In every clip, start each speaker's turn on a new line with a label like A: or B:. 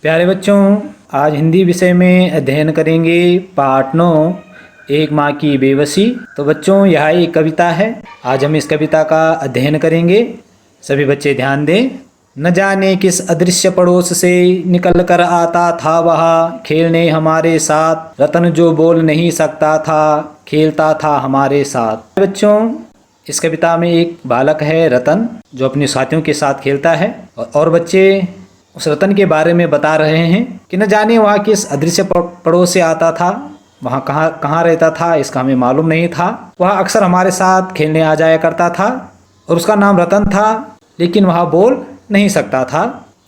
A: प्यारे बच्चों, आज हिंदी विषय में अध्ययन करेंगे पाठ 9 एक माँ की बेबसी। तो बच्चों, यह एक कविता है। आज हम इस कविता का अध्ययन करेंगे। सभी बच्चे ध्यान दें। न जाने किस अदृश्य पड़ोस से निकल कर आता था वह खेलने हमारे साथ, रतन जो बोल नहीं सकता था खेलता था हमारे साथ। बच्चों, इस कविता में एक बालक है रतन, जो अपने साथियों के साथ खेलता है और बच्चे उस रतन के बारे में बता रहे हैं कि न जाने वह किस अदृश्य पड़ोस से आता था, वहाँ कहाँ रहता था इसका हमें मालूम नहीं था। वह अक्सर हमारे साथ खेलने आ जाया करता था और उसका नाम रतन था, लेकिन वह बोल नहीं सकता था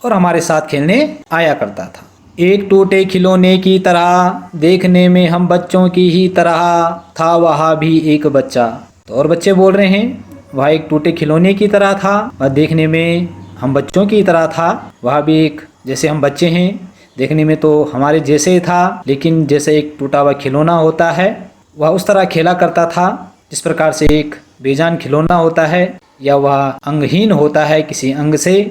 A: और हमारे साथ खेलने आया करता था। एक टूटे खिलौने की तरह देखने में हम बच्चों की ही तरह था वह भी एक बच्चा। तो और बच्चे बोल रहे हैं वह एक टूटे खिलौने की तरह था, वह देखने में हम बच्चों की तरह था, वह भी एक जैसे हम बच्चे हैं देखने में तो हमारे जैसे ही था, लेकिन जैसे एक टूटा हुआ खिलौना होता है वह उस तरह खेला करता था जिस प्रकार से एक बेजान खिलौना होता है या वह अंगहीन होता है किसी अंग से,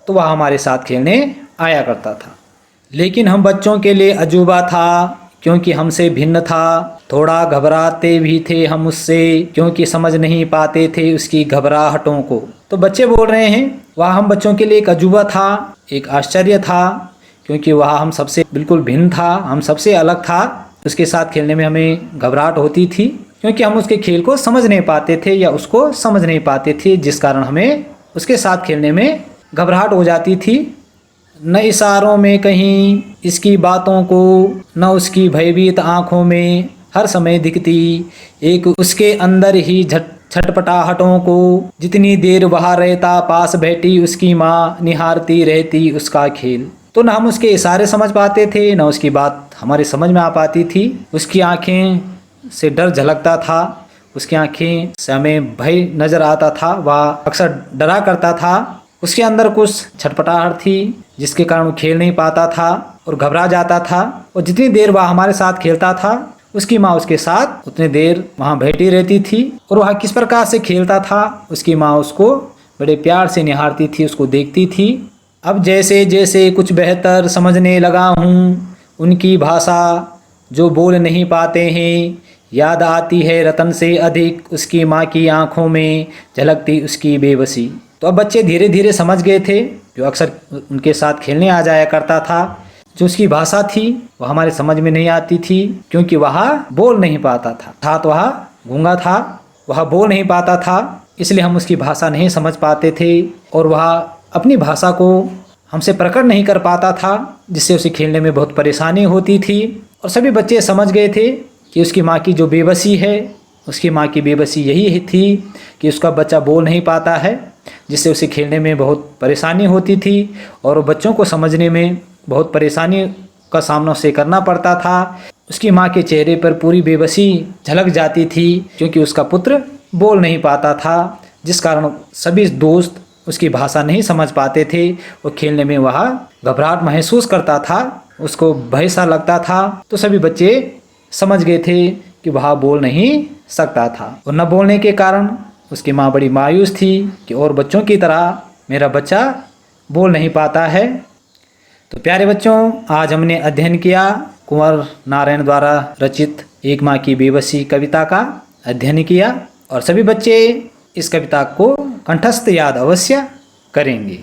A: तो वह हमारे साथ खेलने आया करता था। लेकिन हम बच्चों के लिए अजूबा था क्योंकि हमसे भिन्न था, थोड़ा घबराते भी थे हम उससे क्योंकि समझ नहीं पाते थे उसकी घबराहटों को। तो बच्चे बोल रहे हैं वह हम बच्चों के लिए एक अजूबा था, एक आश्चर्य था, क्योंकि वह हम सबसे बिल्कुल भिन्न था, हम सबसे अलग था। उसके साथ खेलने में हमें घबराहट होती थी क्योंकि हम उसके खेल को समझ नहीं पाते थे या उसको समझ नहीं पाते थे, जिस कारण हमें उसके साथ खेलने में घबराहट हो जाती थी। न इशारों में कहीं इसकी बातों को, न उसकी भयभीत आँखों में हर समय दिखती एक उसके अंदर ही छटपटाहटों को। जितनी देर वहाँ रहता पास बैठी उसकी माँ निहारती रहती उसका खेल। तो न हम उसके इशारे समझ पाते थे, न उसकी बात हमारे समझ में आ पाती थी। उसकी आँखें से डर झलकता था, उसकी आँखें से हमें भय नज़र आता था, वह अक्सर डरा करता था। उसके अंदर कुछ छटपटाहट थी जिसके कारण वो खेल नहीं पाता था और घबरा जाता था। और जितनी देर वह हमारे साथ खेलता था उसकी माँ उसके साथ उतनी देर वहाँ बैठी रहती थी। और वह किस प्रकार से खेलता था उसकी माँ उसको बड़े प्यार से निहारती थी, उसको देखती थी। अब जैसे जैसे कुछ बेहतर समझने लगा हूँ उनकी भाषा जो बोल नहीं पाते हैं, याद आती है रतन से अधिक उसकी माँ की आँखों में झलकती उसकी बेबसी। तो अब बच्चे धीरे धीरे समझ गए थे, जो अक्सर उनके साथ खेलने आ जाया करता था, जो उसकी भाषा थी वह हमारे समझ में नहीं आती थी क्योंकि वह बोल नहीं पाता था, अर्थात वह गूंगा था, वह बोल नहीं पाता था, इसलिए हम उसकी भाषा नहीं समझ पाते थे और वह अपनी भाषा को हमसे प्रकट नहीं कर पाता था, जिससे उसे खेलने में बहुत परेशानी होती थी। और सभी बच्चे समझ गए थे कि उसकी माँ की जो बेबसी है, उसकी माँ की बेबसी यही थी कि उसका बच्चा बोल नहीं पाता है, जिससे उसे खेलने में बहुत परेशानी होती थी और बच्चों को समझने में बहुत परेशानी का सामना उसे करना पड़ता था। उसकी माँ के चेहरे पर पूरी बेबसी झलक जाती थी क्योंकि उसका पुत्र बोल नहीं पाता था, जिस कारण सभी दोस्त उसकी भाषा नहीं समझ पाते थे और खेलने में वह घबराहट महसूस करता था, उसको भय सा लगता था। तो सभी बच्चे समझ गए थे कि वह बोल नहीं सकता था और न बोलने के कारण उसकी माँ बड़ी मायूस थी कि और बच्चों की तरह मेरा बच्चा बोल नहीं पाता है। तो प्यारे बच्चों, आज हमने अध्ययन किया कुंवर नारायण द्वारा रचित एक माँ की बेबसी कविता का अध्ययन किया और सभी बच्चे इस कविता को कंठस्थ याद अवश्य करेंगे।